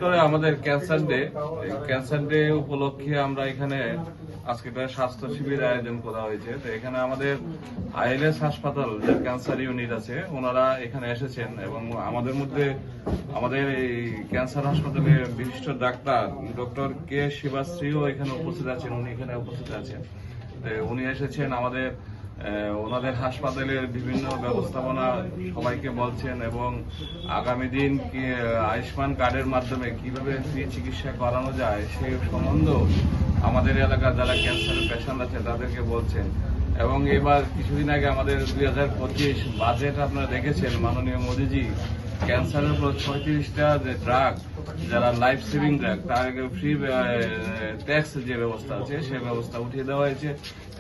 করে আমাদের cancer day উপলক্ষে আমরা এখানে আজকে একটা স্বাস্থ্য শিবির আয়োজন করা হয়েছে। তো এখানে আমাদের আইএলএস হাসপাতাল যে ক্যান্সার ইউনিট আছে ওনারা এখানে এসেছেন এবং আমাদের মধ্যে আমাদের এই ক্যান্সার হাসপাতালের বিশিষ্ট ডাক্তার ডক্টর কে শিবাশ্রীও এখানে উপস্থিত আছেন। উনি এখানে উপস্থিত আছেন। উনি এসেছেন আমাদের ওনাদের হাসপাতালের বিভিন্ন ব্যবস্থাপনা সবাইকে বলছেন এবং আগামী দিন আয়ুষ্মান কার্ডের মাধ্যমে কিভাবে ফ্রি চিকিৎসা করানো যায় সেই সম্বন্ধ আমাদের এলাকার যারা ক্যান্সারের পেশেন্ট আছে তাদেরকে বলছেন। এবং এবার কিছুদিন আগে আমাদের 2025 বাজেট আপনারা দেখেছেন, মাননীয় মোদীজি ক্যান্সারের উপর 36টা যে ড্রাগ যারা লাইফ সেভিং ড্রাগ তার ফ্রি ট্যাক্স যে ব্যবস্থা আছে সেই ব্যবস্থা উঠিয়ে দেওয়া হয়েছে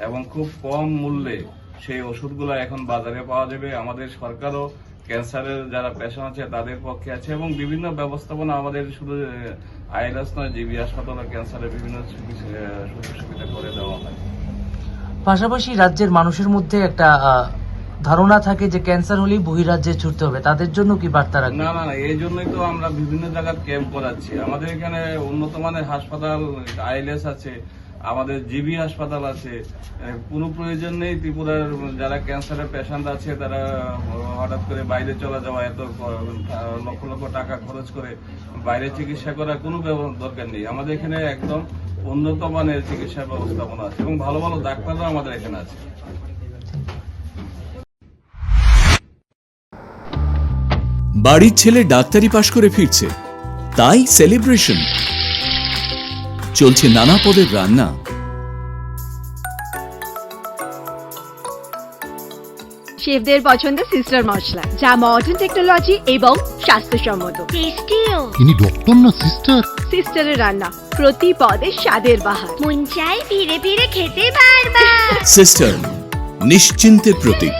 এবং খুব কম মূল্যে সেই ওষুধগুলো এখন বাজারে পাওয়া যাবে। আমাদের সরকারও ক্যান্সারের যারা পেশেন্ট আছে তাদের পক্ষে আছে এবং বিভিন্ন ব্যবস্থাপনা আমাদের শুধু আইএলএস নয়, জিবি হাসপাতাল ক্যান্সারের বিভিন্ন সুযোগ সুবিধা করে দেওয়া হয়। পাশাপাশি রাজ্যের মানুষের মধ্যে একটা ধারণা থাকে যে ক্যান্সার হলেই বহিরাজ্যে ছুটতে হবে, তাদের জন্য কি বার্তা রাখবেন? না, এই জন্যই তো আমরা বিভিন্ন জায়গায় ক্যাম্প করাচ্ছি। আমাদের এখানে উন্নত মানের হাসপাতাল আইএলএস আছে, আমাদের জিবি হাসপাতাল আছে। কোনো প্রয়োজন নেই ত্রিপুরার যারা ক্যান্সারের পেশেন্ট আছে তারা হঠাৎ করে বাইরে চলে যাওয়া, এত লক্ষ লক্ষ টাকা খরচ করে বাইরে চিকিৎসা করার কোনো দরকার নেই। আমাদের এখানে একদম উন্নত মানের চিকিৎসা ব্যবস্থাপনা আছে এবং ভালো ভালো ডাক্তাররা আমাদের এখানে আছে। বাড়ির ছেলে ডাক্তারি পাশ করে ফিরছে, তাই সেলিব্রেশন চলছে নানা পদের রান্না। শেফদের পছন্দ সিস্টার মশলা, যা মডার্ন টেকনোলজি এবং স্বাস্থ্যসম্মত। টেস্টিও। ইনি ডক্টর না সিস্টার? সিস্টারের রান্না প্রতি পদে স্বাদের বাহার। মন চাই ফিরে ফিরে খেতে বারবার। সিস্টার নিশ্চিন্তের প্রতীক।